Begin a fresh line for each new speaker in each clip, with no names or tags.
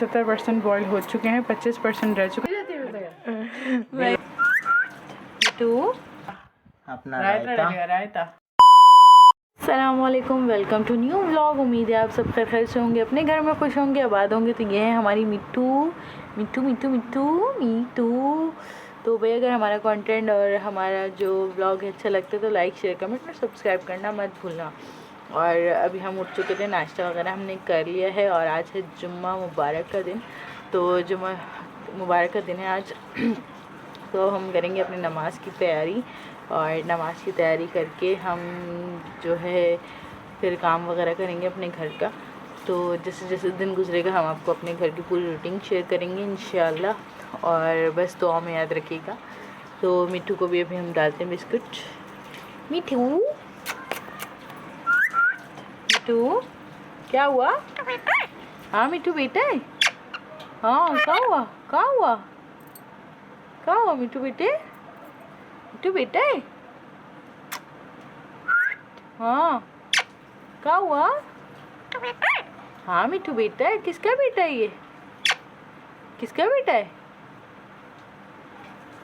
70% boil हो चुके हैं, 25% रह चुके हैं।
अपना
रायता।
अस्सलामुअलैकुम, वेलकम टू न्यू व्लॉग। उम्मीद है आप सब खैर से होंगे, अपने घर में खुश होंगे, आबाद होंगे। तो ये है हमारी मिट्टू। तो भाई अगर हमारा कंटेंट और हमारा जो व्लॉग अच्छा लगता है तो लाइक शेयर कमेंट और सब्सक्राइब करना मत भूलना। और अभी हम उठ चुके थे, नाश्ता वगैरह हमने कर लिया है और आज है जुम्मा मुबारक का दिन। तो जुम्मा मुबारक का दिन है आज। तो हम करेंगे अपनी नमाज की तैयारी और नमाज की तैयारी करके हम जो है फिर काम वगैरह करेंगे अपने घर का। तो जैसे जैसे दिन गुजरेगा हम आपको अपने घर की पूरी रूटीन शेयर करेंगे इंशाल्लाह। और बस दुआ में याद रखिएगा। तो मिट्टू को भी अभी हम डालते हैं बिस्कुट। मिट्टू क्या हुआ? हाँ मिट्टू बेटा है। हाँ क्या हुआ मिट्टू बेटा है। हाँ क्या हुआ? हाँ मिट्टू बेटा है। किसका बेटा है ये? किसका बेटा है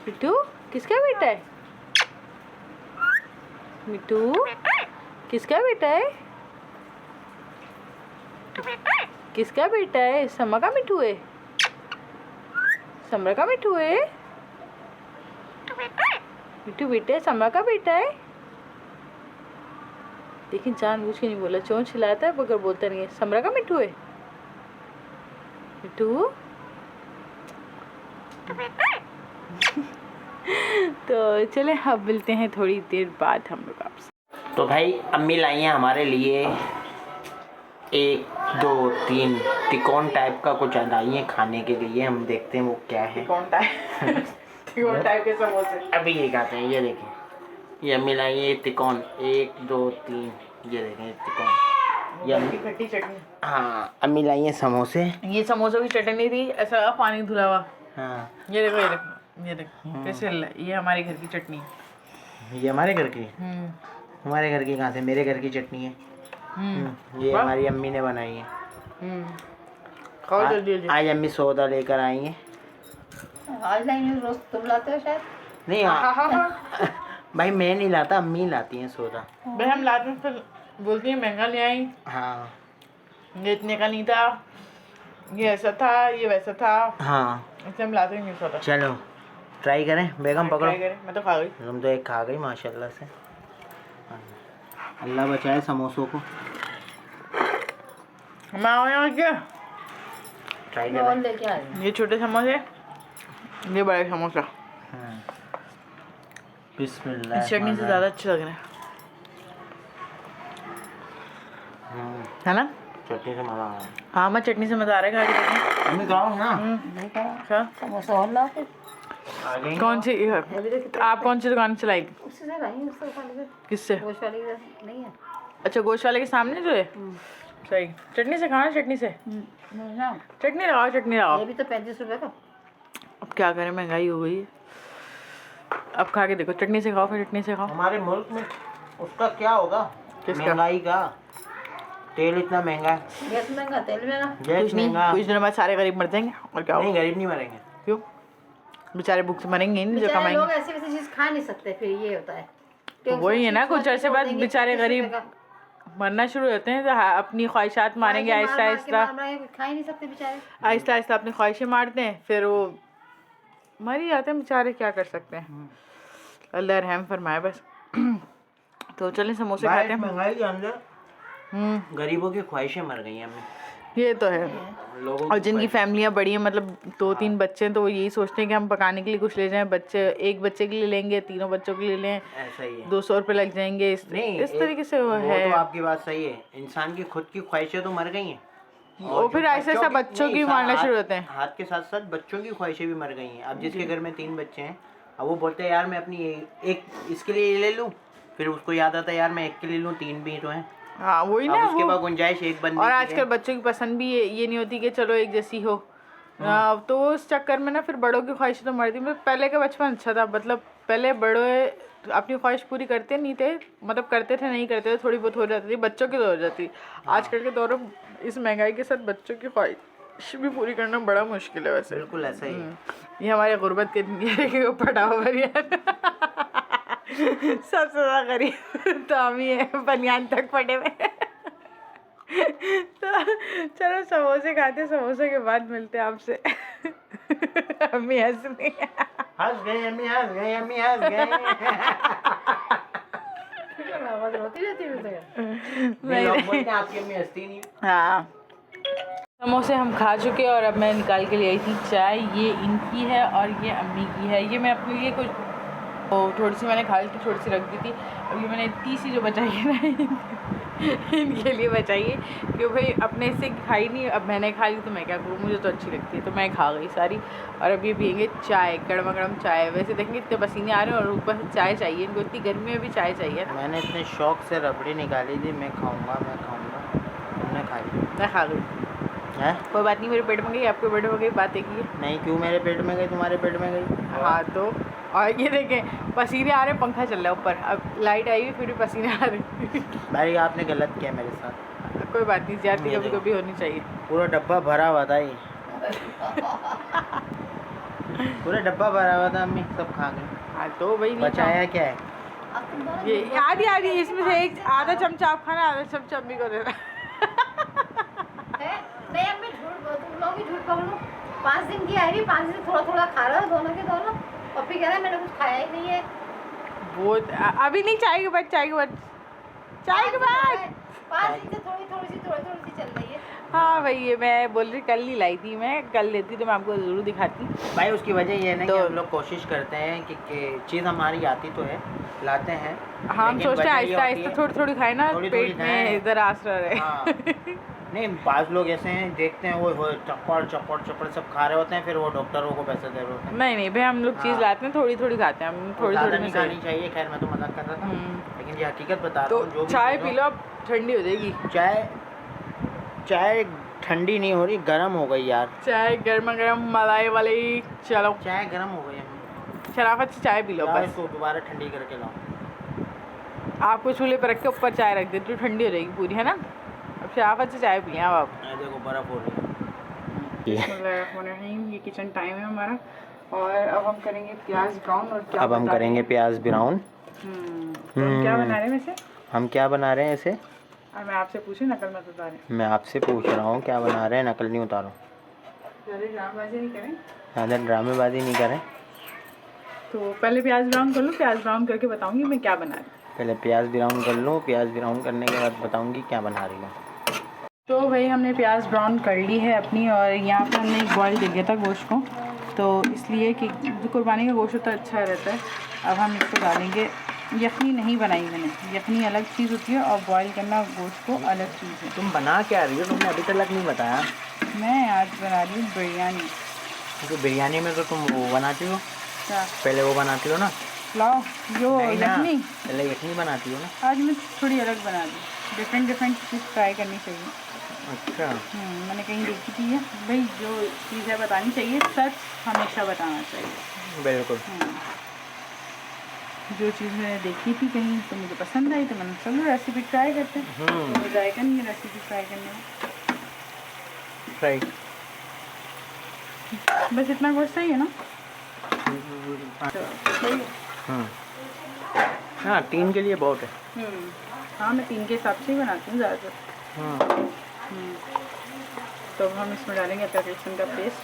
मिट्टू? किसका बेटा है मिट्टू? किसका बेटा है? किसका बेटा है? समा का मिट्टू है? समरा का मिट्टू है? मिट्टू बेटा है, समा का बेटा है। लेकिन जानबूझ के नहीं बोला, चोंच हिलाता है मगर बोलता नहीं है। समरा का मिट्टू है मिट्टू। तो चले अब मिलते हैं थोड़ी देर बाद हम लोग आपसे।
तो भाई अम्मी लाई हैं हमारे लिए 1 2 3 तिकोन टाइप का कुछ लाई है खाने के लिए। हम देखते हैं वो क्या है।
तिकोन टाइप के समोसे
अभी ये खाते हैं। ये देखें, ये अम्मी लाई है तिकोन 1 2 3। ये देखें तिकोन, ये अम्मी
खट्टी चटनी।
हाँ अम्मी लाई है समोसे।
ये समोसों की चटनी थी, ऐसा पानी धुला हुआ।
हाँ
ये देखो कैसे हिल रहा है। ये हमारे घर की चटनी है।
ये हमारे घर की। हमारे घर की कहाँ से? मेरे घर की चटनी है। ये हमारी अम्मी ने बनाई है।
खाओ जल्दी।
आज अम्मी सौदा लेकर आई हैं।
आज नहीं, रोज तुम लाते हो शायद।
नहीं भाई मैं नहीं लाता, अम्मी लाती हैं सौदा।
भाई हम लाते हैं फिर बोलती हैं महंगा ले आई।
हाँ
ये इतने का नहीं था, ये ऐसा था, ये वैसा था।
हाँ
इसलिए हम लाते नहीं सौदा।
चलो ट्राई करें। बेगम पकड़ो।
मैं तो खा गई।
तुम तो एक खा गई माशाल्लाह से। अल्लाह बचाए समोसों को।
मैं आओ यहाँ क्या
ट्राई
और
करें।
लेके आ रही
ये छोटे समोसे, ये बड़े समोसा।
बिस्मिल्लाह।
इस चटनी से ज़्यादा अच्छे लग रहे हैं, है ना?
चटनी से मजा आ रहा है।
हाँ मैं चटनी से मज़ा आ रहा है खा के।
अम्मी खाओ ना।
नहीं कहा
क्या?
समोसा और ला फिर।
आ गई।
कौन सी? आप कौन सी दुकान चलाएगी?
उससे से लाई उससे वाले से
किससे?
गोश्त वाले के नहीं है।
अच्छा गोश्त वाले के सामने जो है। सही। चटनी से खाना, चटनी से।
ना
चटनी लगाओ।
ये भी तो 35 रुपए का।
अब क्या करें, महंगाई हो गई है। अब खा के देखो, चटनी से खाओ, फिर चटनी से खाओ।
हमारे मुल्क में उसका क्या होगा?
किसका?
महंगाई का। तेल इतना महंगा है।
गैस महंगा, तेल महंगा।
गैस
कुछ नहीं,
महंगा।
कुछ दिनों बाद सारे गरीब मर जाएंगे और क्या
नहीं
होगा?
गरीब नहीं मरेंगे।
क्यों? बेचारे भूख से मरेंगे नहीं जो
बेचारे लोग
कमाएंगे।
ऐसी वैसी चीज खा नहीं सकते, फिर ये होता है।
तो वही है ना, कुछ ऐसे बाद बेचारे गरीब मरना शुरू होते हैं तो अपनी ख्वाहिशात मारेंगे आहिस्ता आहिस्ता।
खा ही नहीं सकते बेचारे।
आहिस्ता आहिस्ता अपनी ख्वाहिशें मारते हैं, फिर वो मर ही जाते हैं बेचारे। क्या कर सकते हैं, अल्लाह रहम फरमाए बस। तो चलें समोसे खाते हैं।
महंगाई के अंदर गरीबों की ख्वाहिशें मर गई हैं।
ये तो है।
लोगों
और जिनकी फैमिलियाँ बड़ी हैं, मतलब 2-3 बच्चे हैं, तो वो यही सोचते हैं कि हम पकाने के लिए कुछ ले जाएं। बच्चे एक बच्चे के लिए लेंगे, 3 बच्चों के लिए लें,
ऐसा ही है।
200 रुपये लग जाएंगे। इस तरीके से वो है।
तो आपकी बात सही है। इंसान की खुद की ख्वाहिशें तो मर गई हैं।
और फिर ऐसे ऐसा बच्चों की मारना शुरू होते हैं।
हाथ के साथ साथ बच्चों की ख्वाहिशें भी मर गई हैं। अब जिसके घर में 3 बच्चे हैं, अब वो बोलते हैं यार मैं अपनी एक इसके लिए ले लूँ, फिर उसको याद आता है यार मैं एक के लिए लूँ, 3 भी तो हैं।
हाँ वही ना,
उसके बाद गुंजाइश एक बंदे
और
की
आजकल
है।
बच्चों की पसंद भी ये नहीं होती कि चलो एक जैसी हो। तो उस चक्कर में ना फिर बड़ों की ख्वाहिश तो मरती। मतलब पहले का बचपन अच्छा था, मतलब पहले बड़े अपनी ख्वाहिश पूरी करते नहीं थे, मतलब करते थे नहीं करते थे, थोड़ी बहुत हो जाती थी, बच्चों की तो हो जाती। आजकल के दौर में इस महंगाई के साथ बच्चों की ख्वाहिश ख्वाहिश भी पूरी करना बड़ा मुश्किल है वैसे।
बिल्कुल ऐसा ही है।
ये हमारे गुर्बत के ये पड़ा हुआ बनियान सबसे ज़्यादा गरीब तो हम ही है बनियान तक पड़े हुए। तो चलो समोसे खाते, समोसे के बाद मिलते हैं आपसे। अम्मी हंस रही है।
हंस गए अम्मी, हंस गए अम्मी, हंस गए।
आवाज रोती रहती है तो
नहीं, लोग बोलते हैं आपकी अम्मी हंसती नहीं।
हाँ, समोसे हम खा चुके हैं और अब मैं निकाल के ले आई थी चाय। ये इनकी है और ये अम्मी की है। ये मैं अपने लिए कुछ थोड़ी सी मैंने खा ली थी, थोड़ी सी रख दी थी। अब ये मैंने इतनी सी जो बचाई है ना इनके लिए बचाई है, क्योंकि भाई अपने से खाई नहीं, अब मैंने खा ली तो मैं क्या करूँ, मुझे तो अच्छी लगती है तो मैं खा गई सारी। और अब ये पियेंगे चाय, गर्मा गर्म चाय। वैसे देखेंगे इतने पसीने आ रहे हैं और ऊपर से चाय चाहिए इनको, इतनी गर्मी में भी चाय चाहिए ना।
मैंने इतने शौक से रबड़ी निकाली थी, मैं खाऊंगा मैं खाऊंगा, तुमने खा ली।
मैं खा गई,
है
कोई बात नहीं, मेरे पेट में गई, आपके पेट में गई, बात एक ही है।
नहीं, क्यों मेरे पेट में गई, तुम्हारे पेट में गई?
हाँ तो और ये देखें पसीने आ रहे, पंखा चल रहा है ऊपर, अब लाइट आई हुई फिर भी पसीने आ रहे।
भाई आपने गलत किया मेरे साथ।
कोई बात नहीं, ज्यादती
ये
कभी
देखो।
कभी होनी चाहिए।
पूरा डब्बा भरा हुआ था ये, पूरा डब्बा भरा हुआ था, अम्मी सब खा गए।
हाँ तो भाई नहीं
बचाया क्या है?
अब तुम दोनों
ये आधी आधी इसमें से एक आधा चमचा आप खाना, आधा चमचा अम्मी को देना।
नहीं अम्मी झूठ, तुम लोग ही झूठ बोलो। 5 दिन की आई हुई, 5 दिन थोड़ा थोड़ा खा रहे हो दोनों के दोनों। पप्पी कह रहा है मैंने कुछ खाया ही नहीं है।
वो अभी नहीं, चाय के बाद, चाय के बाद, चाय के बाद।
5 दिन से थोड़ी थोड़ी सी चल रही है।
हाँ भाई ये मैं बोल रही कल नहीं लाई थी, मैं कल लेती तो मैं आपको ज़रूर दिखाती।
भाई उसकी वजह ये है ना कि
तो-
हम लोग कोशिश करते हैं कि चीज़ हमारी आती तो है, लाते हैं।
हम
लेकिन
सोचते हैं
वजह ये
आहिस्ता
होती
आहिस्ता
है-
थोड़ी थोड़ी खाए ना,
थोड़ी-थोड़ी
पेट में
खाएं।
इधर आसरा रहे।
हाँ। नहीं, बाज़ लोग ऐसे हैं, देखते हैं वो चप्पड़ चप्पड़ चप्पड़ सब खा रहे होते हैं, फिर वो डॉक्टरों को पैसे दे रहे होते हैं।
नहीं नहीं भाई, हम लोग चीज़
हाँ।
लाते हैं, थोड़ी थोड़ी खाते हैं हम, थोड़ी
ज़्यादा
थोड़ी
नहीं
में
खानी
सही।
चाहिए, खैर मैं तो मजाक कर रहा था, लेकिन ये हकीकत बता रहा
तो
हूँ। जो भी
चाय
चीज़
पी लो, अब ठंडी हो जाएगी।
चाय ठंडी नहीं हो रही, गर्म हो गई यार।
चाय गर्मा गर्म मलाई वाली। चलो
चाय गर्म हो गई है।
शराफत से चाय पी लो
यार
बस।
इसको दोबारा ठंडी करके लाओ।
आपको चूल्हे पर रख के ऊपर चाय रख देती हूँ, ठंडी हो जाएगी पूरी, है ना। अब शराफत से चाय पिए अब आप।
देखो बर्फ़ हो रही है।
बिस्मिल्लाहिर्रहमानिर्रहीम। ये किचन टाइम है हमारा और अब हम करेंगे प्याज ब्राउन। और क्या
अब हम
बता रहे
करेंगे प्याज ब्राउन।
हैं? तो हम क्या बना रहे हैं वैसे?
हम क्या बना रहे हैं इसे?
और मैं आपसे पूछूं, नकल मत उतारें।
मैं आपसे पूछ रहा हूँ क्या बना रहे हैं, नकल नहीं उतारो।
ज़्यादा ड्रामेबाजी नहीं करें।
ज़्यादा ड्रामेबाजी नहीं करें।
तो पहले प्याज ब्राउन कर लूँ, प्याज ब्राउन करके बताऊँगी मैं क्या बना रही हूँ।
पहले प्याज ब्राउन कर लूँ, प्याज ब्राउन करने के बाद बताऊँगी क्या बना रही हूँ।
तो भाई हमने प्याज ब्राउन कर ली है अपनी, और यहाँ पर हमने एक बॉयल दे दिया था गोश्त को, तो इसलिए कि जो कुर्बानी का गोश्त होता है अच्छा रहता है। अब हम इसको डालेंगे। यखनी नहीं बनाई मैंने, यखनी अलग चीज़ होती है और बॉयल करना गोश्त को अलग चीज़ है।
तुम बना क्या रही हो? तुमने अभी तक नहीं बताया।
मैं आज बना रही हूँ बिरयानी।
तो बिरयानी में तो तुम वो बनाती हो,
क्या?
पहले वो बनाती हो ना।
पुलाव जो
नहीं ना,
यखनी,
पहले यखनी बनाती हो ना।
आज मैं थोड़ी अलग बना दी। डिफरेंट चीज़ ट्राई करनी चाहिए।
अच्छा।
मैंने कहीं देखी थी है भाई, जो चीज़ है बतानी चाहिए, सच हमेशा बताना चाहिए।
बिल्कुल।
जो चीज़ मैंने देखी थी कहीं तो मुझे पसंद आई, तो मैंने चलो रेसिपी ट्राई करते हैं। तो जाएगा नहीं है रेसिपी ट्राई करने में।
राइट।
बस इतना गोश्त सही है ना? तो सही है।
हाँ 3 के लिए बहुत है।
हाँ मैं 3 के हिसाब से ही बनाती हूँ ज़्यादातर। तो अब हम इसमें डालेंगे अदरक लहसुन का पेस्ट।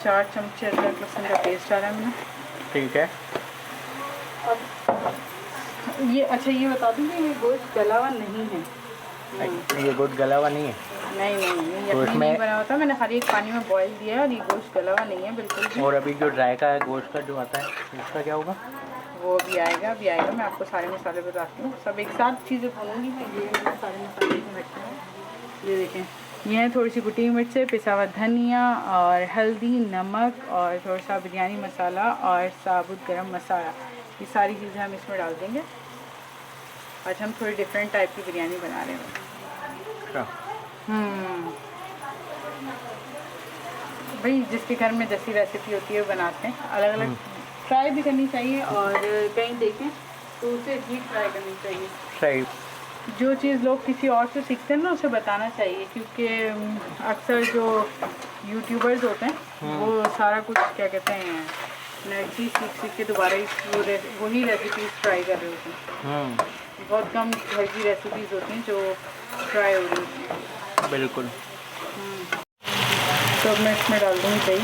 4 चमचे अदरक लहसुन का पेस्ट डाला मैंने।
ठीक है।
अब ये अच्छा ये बता दूँ कि ये गोश्त गला हुआ नहीं है।
ये गोश्त गला हुआ नहीं है।
नहीं ये
तो
यखनी
इसमें-
नहीं बना होता, मैंने खाली एक पानी में बॉईल दिया है और ये गोश्त गला हुआ नहीं है बिल्कुल भी।
और अभी जो ड्राई का गोश्त का जो आता है उसका क्या होगा?
वो भी आएगा मैं आपको सारे मसाले बताती हूँ। सब एक साथ चीज़ें भूनूंगी मैं। ये सारे मसाले इसमें रखे हैं, ये देखें। ये है थोड़ी सी कुटी मिर्च, पिसा हुआ धनिया और हल्दी, नमक और थोड़ा सा बिरयानी मसाला और साबुत गरम मसाला। ये सारी चीज़ें हम इसमें डाल देंगे। आज हम थोड़ी डिफरेंट टाइप की बिरयानी बना रहे हैं। भाई जिसके घर में जैसी रेसिपी होती है वो बनाते हैं। अलग अलग ट्राई भी करनी चाहिए और कहीं देखें तो उसे भी ट्राई करनी चाहिए।
सही।
जो चीज़ लोग किसी और से सीखते हैं ना उसे बताना चाहिए, क्योंकि अक्सर जो यूट्यूबर्स होते हैं वो सारा कुछ क्या कहते हैं नई चीज़ सीख के दोबारा वही रेसिपीज़ ट्राई कर रहे होते हैं। बहुत कम घर की रेसिपीज़ होती हैं जो ट्राई हो रही होती हैं।
बिल्कुल।
तो अब मैं इसमें डाल दूँगी दही।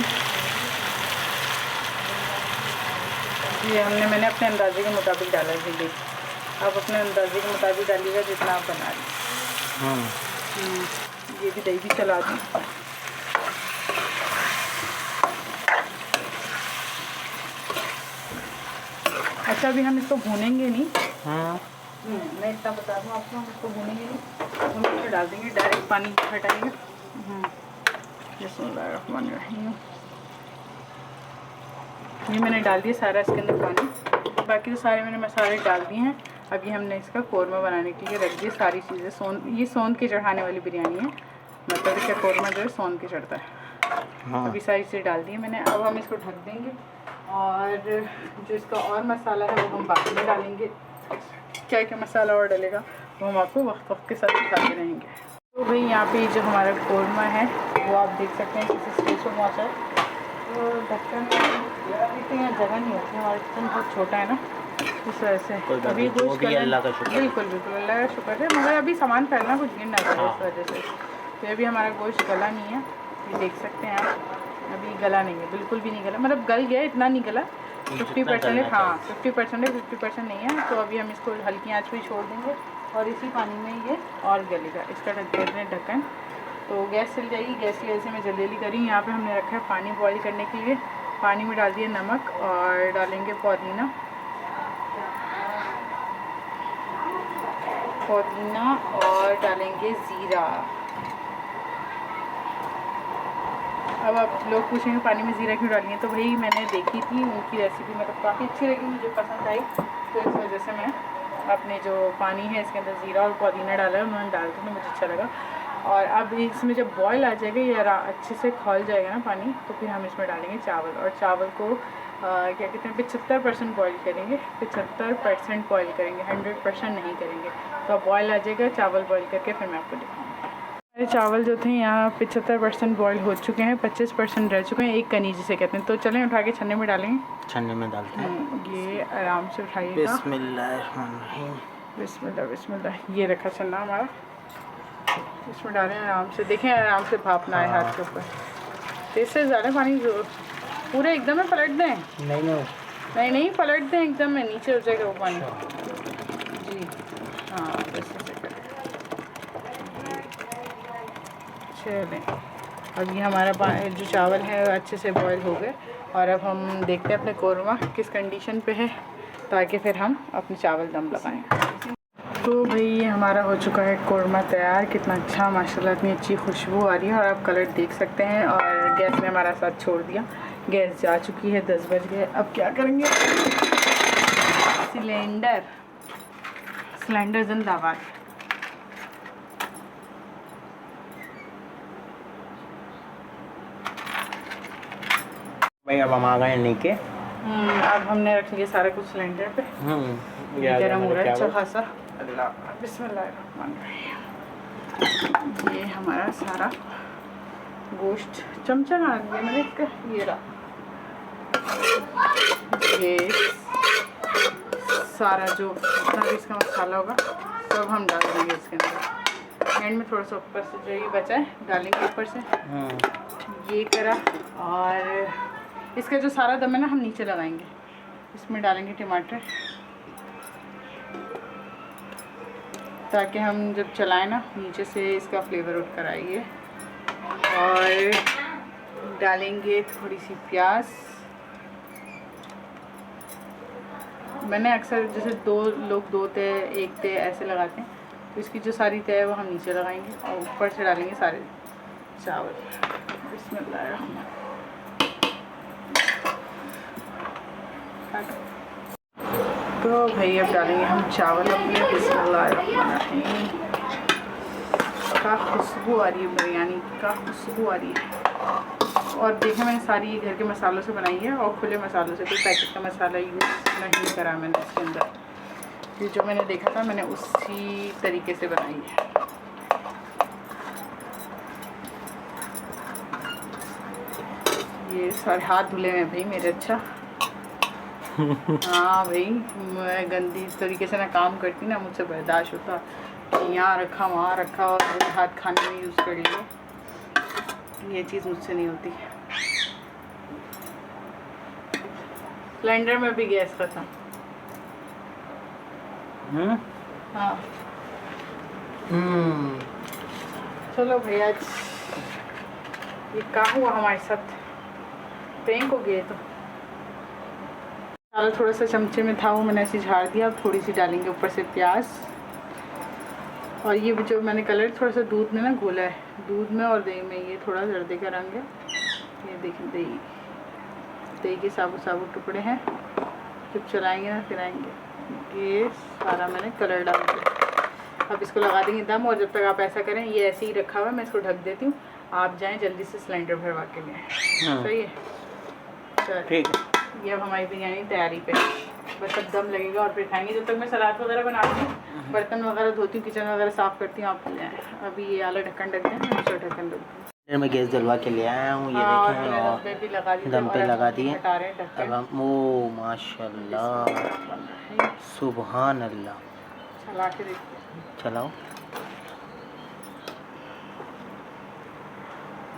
ये मैंने अपने अंदाजे के मुताबिक डाला है दही। आप अपने अंदाजे के मुताबिक डालिएगा जितना आप बना रहे हैं। ये भी दही भी चला दूँ। अच्छा, अभी हम इसको भूनेंगे नहीं। मैं इतना बता दूँ आपको, हम इसको भूनेंगे नहीं, हम इसमें डाल देंगे डायरेक्ट पानी हटाएंगे। बिस्मिल्लाहिर्रहमानिर्रहीम। ये मैंने डाल दिया सारा इसके अंदर पानी, बाकी तो सारे मैंने मसाले डाल दिए हैं। अभी हमने इसका कौरमा बनाने के लिए रख दिए सारी चीज़ें। ये सोंध के चढ़ाने वाली बिरयानी है, मतलब इसका कौरमा जो है सोंध के चढ़ता है। अभी सारी चीज़ें डाल दी है मैंने। अब हम इसको ढक देंगे और जो इसका और मसाला है वो हम बाद में डालेंगे। क्या क्या मसाला और डलेगा वो हम आपको वक्त वक्त के साथ दिखाते रहेंगे। तो भाई यहाँ पे जो हमारा कौरमा है वो आप देख सकते हैं किसी स्टेज पर पहुँचा है। तो ढक्कन इतनी यहाँ जगह नहीं होती, हमारा किचन बहुत छोटा है ना, इस वजह से। अभी गोश्त
अल्लाह का शुक्र।
बिल्कुल अल्लाह का शुक्र है, मगर अभी सामान फैलना कुछ गिर ना पड़े इस वजह से। तो अभी हमारा गोश्त गला नहीं है, ये देख सकते हैं आप। अभी गला नहीं है, बिल्कुल भी नहीं गला, मतलब गल गया, इतना नहीं गला। 50% हाँ 50% है, 50% नहीं है। तो अभी हम इसको हल्की आंच पे छोड़ देंगे और इसी पानी में ये और गलेगा। इसका ढक देते हैं ढक्कन, तो गैस चल जाएगी। गैस की वजह से मैं जल्दी जल्दी करी। यहाँ पे हमने रखा है पानी बॉईल करने के लिए। पानी में डाल दिया नमक और डालेंगे पुदीना और डालेंगे ज़ीरा। अब आप लोग पूछेंगे पानी में ज़ीरा क्यों डाली है, तो भाई मैंने देखी थी उनकी रेसिपी, मतलब काफ़ी अच्छी लगी, मुझे पसंद आई, तो इस वजह से मैं अपने जो पानी है इसके अंदर ज़ीरा और पुदीना डाला है, उन्होंने डाल दिया, मुझे अच्छा लगा। और अब इसमें जब बॉयल आ जाएगा, ये अच्छे से खौल जाएगा ना पानी, तो फिर हम इसमें डालेंगे चावल। और चावल को क्या कहते हैं 75% बॉयल करेंगे, 75% बॉयल करेंगे, 100% नहीं करेंगे। तो अब बॉयल आ जाएगा, चावल बॉयल करके फिर मैं आपको दिखाऊँगी। मेरे चावल जो थे यहाँ 75% बॉयल हो चुके हैं, 25% रह चुके हैं, एक कनी जिसे कहते हैं। तो चलें उठा के छन्ने में डालेंगे।
छन्ने में डालते हैं।
ये आराम से उठाइएगा।
बिस्मिल्लाहिर्रहमानिर्रहीम।
बिस्मिल्लाह बिस्मिल्लाह। ये रखा छन्ना हमारा, इसमें डालें आराम से। देखें आराम से भाप ना आए हाथ के ऊपर। तो इससे ज़्यादा पानी पूरे एकदम में पलट दें? नहीं पलट दें एकदम में, नीचे हो जाएगा वो पानी जी। हाँ बस ऐसे करें। चलें, अब ये हमारा जो चावल है अच्छे से बॉयल हो गए। और अब हम देखते हैं अपने कौरमा किस कंडीशन पे है, ताकि फिर हम अपने चावल दम लगाएं। तो भाई ये हमारा हो चुका है कौरमा तैयार। कितना अच्छा माशाल्लाह, इतनी अच्छी खुशबू आ रही है और आप कलर देख सकते हैं। और गैस ने हमारा साथ छोड़ दिया, गैस जा चुकी है, 10 बज गए। अब क्या करेंगे, सिलेंडर जिंदाबाद।
भाई अब हम आ गए नीचे।
अब हमने रख लिया सारा कुछ सिलेंडर पे। गरम हो रहा है अच्छा खासा। बिस्मिल्लाहिर्रहमानिर्रहीम। ये हमारा सारा गोश्त चमचा आ गया मैंने इसका, ये रहा। ये सारा जो जितना भी इसका मसाला होगा सब हम डाल देंगे इसके अंदर। एंड में थोड़ा सा ऊपर से जो ये बचा है डालेंगे ऊपर से। ये करा। और इसका जो सारा दम है ना हम नीचे लगाएंगे। इसमें डालेंगे टमाटर, ताकि हम जब चलाएं ना नीचे से इसका फ्लेवर उठ कर आइए। और डालेंगे थोड़ी सी प्याज। मैंने अक्सर जैसे दो तय एक तय ऐसे लगाते हैं, तो इसकी जो सारी तय है वो हम नीचे लगाएंगे और ऊपर से डालेंगे सारे चावल। बिस्मिल्लाह। तो भाई अब डालेंगे हम चावल अपने। बिस्मिल्लाहिर्रहमानिर्रहीम। क्या खुशबू आ रही है बिरयानी की, क्या खुशबू आ रही है। और देखें मैंने सारी घर के मसालों से बनाई है और खुले मसालों से, कोई पैकेट का मसाला यूज़ नहीं करा मैंने इसके अंदर। ये जो मैंने देखा था मैंने उसी तरीके से बनाई है। ये सारे हाथ धुले हैं भाई मेरे। अच्छा हाँ भाई, मैं गंदी इस तरीके से ना काम करती ना, मुझसे बर्दाश्त होता कि यहाँ रखा वहाँ रखा और हाथ खाने में यूज़ कर लिया। ये चीज़ मुझसे नहीं होती। सिलेंडर में भी गैस खत्म। हाँ चलो भैया, ये क्या हुआ हमारे साथ, प्रैंक हो गए। तो सारा थोड़ा सा चमचे में था वो मैंने ऐसे झाड़ दिया। अब थोड़ी सी डालेंगे ऊपर से प्याज। और ये भी जो मैंने कलर थोड़ा सा दूध में ना घोला है, दूध में और दही में, ये थोड़ा जर्दे का रंग है। ये देखिए दही के साबुत साबुत टुकड़े हैं। जब चलाएंगे ना फिर आएंगे। ये सारा मैंने कलर डाल दिया। अब इसको लगा देंगे दम। और जब तक आप ऐसा करें, ये ऐसे ही रखा हुआ है, मैं इसको ढक देती हूँ। आप जाएं जल्दी से सिलेंडर भरवा के लिए। सही है, चल ठीक है। ये अब हमारी बिरयानी तैयारी पे, बस अब दम लगेगा और फिर खाएंगे। जब तक मैं सलाद वगैरह बनाती हूँ, बर्तन वगैरह धोती हूँ, किचन वगैरह साफ़ करती हूँ, आप ले आएँ। अभी ये वाला ढक्कन ढक दें, दूसरा ढक्कन ढक दें।
मैं गैस जलवा के ले आया हूँ, ये देखें। और दम पे लगा दिए। अब हम ओ माशाल्लाह, सुबहान अल्लाह।
चला के देखिए,
चलाओ।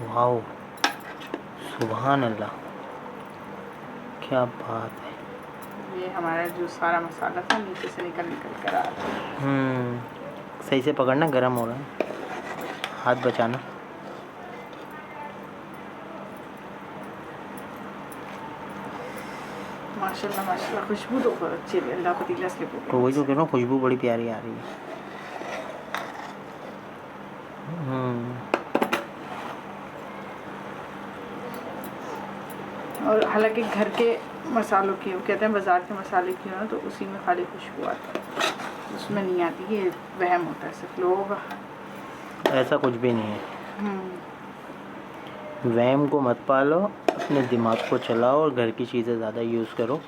वाओ, सुबहान अल्लाह, क्या बात है।
ये हमारा जो सारा मसाला था नीचे से निकल कर आ रहा है।
सही से पकड़ना, गरम हो रहा है, हाथ बचाना।
माशाल्लाह माशाल्लाह, खुशबू तो बहुत अच्छी है। अल्लाह पतीला स्लिप हो
तो वही तो कह रहा हूँ, खुशबू बड़ी प्यारी आ रही है।
और हालांकि घर के मसालों की, वो कहते हैं बाज़ार के मसाले की हो ना, तो उसी में खाली खुशबू आती है, उसमें नहीं आती। ये वहम होता है सिर्फ लोगों का,
ऐसा कुछ भी नहीं है। वहम को मत पालो, अपने दिमाग को चलाओ और घर की चीज़ें ज़्यादा यूज़ करो,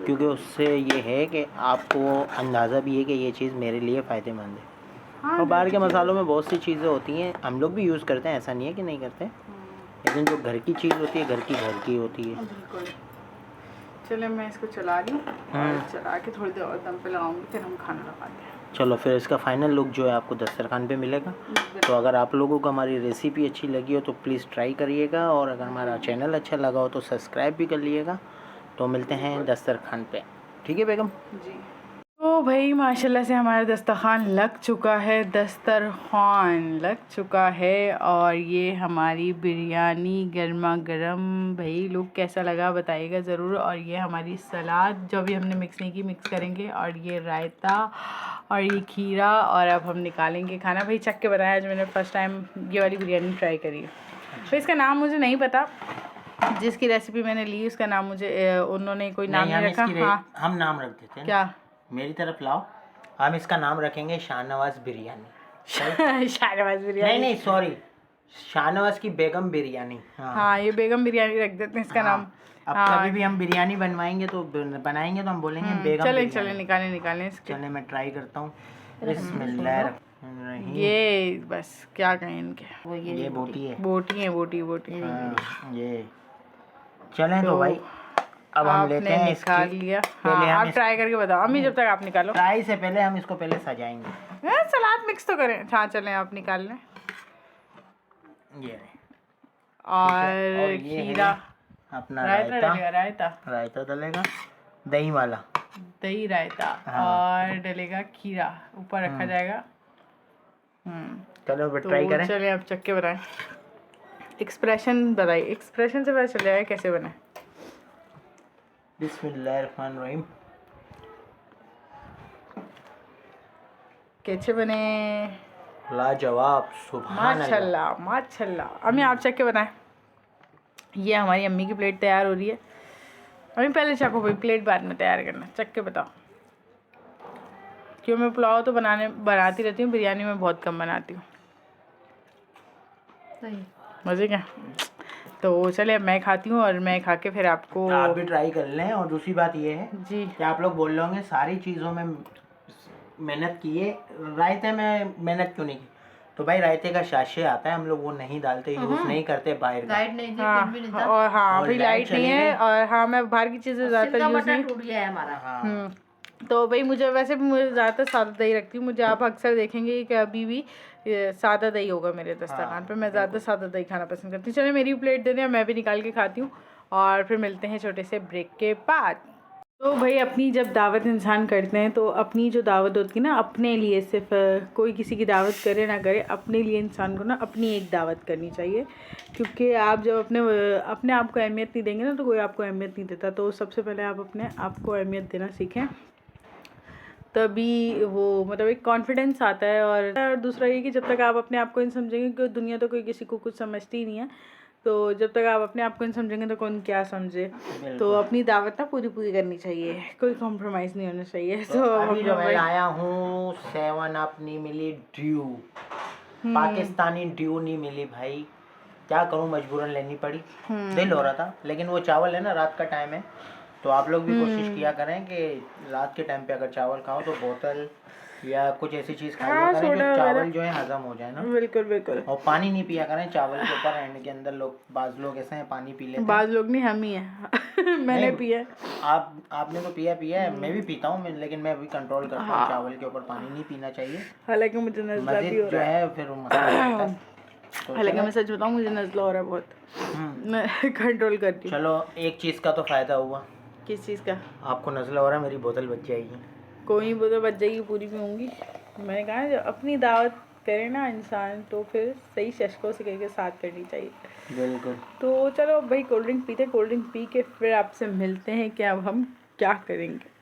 क्योंकि उससे ये है कि आपको अंदाज़ा भी है कि ये चीज़ मेरे लिए फ़ायदेमंद है।
हाँ,
और बाहर के मसालों में बहुत सी चीज़ें होती हैं, हम लोग भी यूज़ करते हैं, ऐसा नहीं है कि नहीं करते, लेकिन जो घर की चीज़ होती है घर की होती है।
बिल्कुल। चले मैं इसको चला रही हूँ, और चला के थोड़ी देर और दम पे लगाऊंगी, फिर हम खाना लगाते हैं।
चलो, फिर इसका फाइनल लुक जो है आपको दस्तरखान पे मिलेगा। तो अगर आप लोगों को हमारी रेसिपी अच्छी लगी हो तो प्लीज़ ट्राई करिएगा, और अगर हमारा चैनल अच्छा लगा हो तो सब्सक्राइब भी कर लीजिएगा। तो मिलते हैं दस्तरखान पे, ठीक है बेगम
जी। तो भाई माशाल्लाह से हमारा दस्तरखान लग चुका है, और ये हमारी बिरयानी गर्मा गर्म। भाई लुक कैसा लगा बताइएगा ज़रूर। और ये हमारी सलाद जो अभी हमने मिक्स नहीं की, मिक्स करेंगे, और ये रायता और ये खीरा। और अब हम निकालेंगे खाना। भाई चख के बताया, आज मैंने फ़र्स्ट टाइम ये वाली बिरयानी ट्राई करी है। तो इसका नाम मुझे नहीं पता, जिसकी रेसिपी मैंने ली उसका नाम मुझे उन्होंने कोई नाम नहीं रखा। हाँ,
हम नाम रख देते हैं।
क्या?
मेरी तरफ लाओ, हम इसका नाम रखेंगे शाहनवाज बिरयानी।
शाहनवाज बिरयानी
नहीं सॉरी, शाहनवाज की बेगम बिरयानी।
हाँ, ये बेगम बिरयानी रख देते हैं इसका नाम।
अब कभी भी हम बिरयानी बनाएंगे तो हम बोलेंगे बेगम
चले
बिरयानी।
चले निकालें इसके।
चले, मैं ट्राई करता हूँ। बिस्मिल्लाहिर्रहमानिर्रहीम।
ये बस क्या कहें इनके, वो
ये बोटी है,
बोटी।
ये चलें तो भाई अब हम लेते हैं
निकाल लिया। हाँ, आप ट्राई करके बताओ अम्मी, जब तक आप निकालो।
ट्राई से पहले हम इसको पहले सजाएंगे।
सलाद मिक्स तो करें। हाँ चलें, आप निकाल लें।
ये
और खीरा,
अपना रायता डलेगा, दही वाला
दही रायता। और डलेगा खीरा, ऊपर रखा जाएगा।
चलो
तो
ट्राई करें।
चलें अब चक्के बनाएं। एक्सप्रेशन बताइए, एक्सप्रेशन से पता चल जाएगा कैसे बने।
बिस्मिल्लाहिर्रहमानिर्रहीम।
कैसे बने?
लाजवाब, सुभान अल्लाह।
माशाल्लाह। अम्मी आप चख के बनाएं। ये हमारी अम्मी की प्लेट तैयार हो रही है। अम्मी पहले चखो भाई, प्लेट बाद में तैयार करना। चख के बताओ। क्यों मैं पुलाव तो बनाती रहती हूँ, बिरयानी में बहुत कम बनाती हूँ। मज़े क्या? तो चले अब मैं खाती हूँ, और मैं खा के फिर आपको।
आप भी ट्राई कर लें। और दूसरी बात ये है
जी
कि आप लोग बोल रहे होंगे सारी चीज़ों में मेहनत किए, रायते में मेहनत क्यों नहीं की? तो भाई रायते का शाशे आता है, हम लोग वो नहीं डालते, यूज़ नहीं करते बाहर का।
लाइट नहीं थी,
हाँ,
कुछ भी नहीं था।
और हाँ
और
भाई
लाइट
लाइट नहीं
चली
है,
गई।
और हाँ मैं बाहर की चीज़ें ज़्यादातर
सिल्का
यूज़
मटर
नहीं।
टूट गया है हमारा।
हाँ
तो भाई मुझे वैसे भी मुझे ज़्यादातर सादा दही रखती हूँ, मुझे आप अक्सर देखेंगे कि अभी भी ये सादा दही होगा मेरे दस्तरखान पे। मैं ज़्यादा सादा दही खाना पसंद करती हूँ। चलिए मेरी प्लेट दे दें, मैं भी निकाल के खाती हूँ और फिर मिलते हैं छोटे से ब्रेक के बाद। तो भाई अपनी जब दावत इंसान करते हैं तो अपनी जो दावत होती है ना, अपने लिए, सिर्फ कोई किसी की दावत करे ना करे, अपने लिए इंसान को ना अपनी एक दावत करनी चाहिए। क्योंकि आप जब अपने आप को अहमियत नहीं देंगे ना तो कोई आपको अहमियत नहीं देता। तो सबसे पहले आप अपने आप को अहमियत देना सीखें, तभी वो मतलब एक कॉन्फिडेंस आता है। और दूसरा ये कि जब तक आप अपने आप को नहीं समझेंगे, क्योंकि दुनिया तो कोई किसी को कुछ समझती ही नहीं है, तो जब तक आप अपने आप को नहीं समझेंगे तो कौन क्या समझे। तो अपनी दावत ना पूरी पूरी करनी चाहिए, कोई कॉम्प्रोमाइज़ नहीं होना चाहिए।
तो अभी जो मैं लाया हूँ 7 अप नहीं मिली, ड्यू पाकिस्तानी ड्यू नहीं मिली भाई, क्या करूँ, मजबूरन लेनी पड़ी। दिल हो रहा था, लेकिन वो चावल है ना, रात का टाइम है, तो आप लोग भी कोशिश किया करें कि रात के टाइम पे अगर चावल खाओ तो बोतल या कुछ ऐसी चीज़ खा लिया करें जो चावल जो है हजम हो जाए ना।
बिल्कुल बिल्कुल।
और पानी नहीं पिया करें चावल के ऊपर, एंड के अंदर लोग, बाज लोग ऐसे हैं पानी पी लेते हैं।
बाज़ लोग नहीं, हम ही हैं। मैंने
नहीं,
पिया है।
आपने तो पिया है, मैं भी पीता हूँ, लेकिन मैं अभी कंट्रोल करता हूँ, चावल के ऊपर पानी नहीं पीना चाहिए।
हालांकि मुझे नज़ला भी हो
जो
रहा है।
है फिर वो मसला रहता है। तो
हालांकि मैं सच बताऊँ, मुझे नज़ला हो रहा है बहुत, मैं कंट्रोल करती हूँ।
चलो एक चीज़ का तो फ़ायदा हुआ,
किस चीज़ का?
आपको नज़ला हो रहा है, मेरी बोतल बच जाएगी।
कोई बोतल बच जाएगी, पूरी पीऊँगी। मैंने कहा जब अपनी दावत करे ना इंसान तो फिर सही शशकों से के साथ करनी चाहिए।
बिल्कुल।
तो चलो भाई कोल्ड ड्रिंक पीते, कोल्ड ड्रिंक पी के फिर आपसे मिलते हैं कि अब हम क्या करेंगे।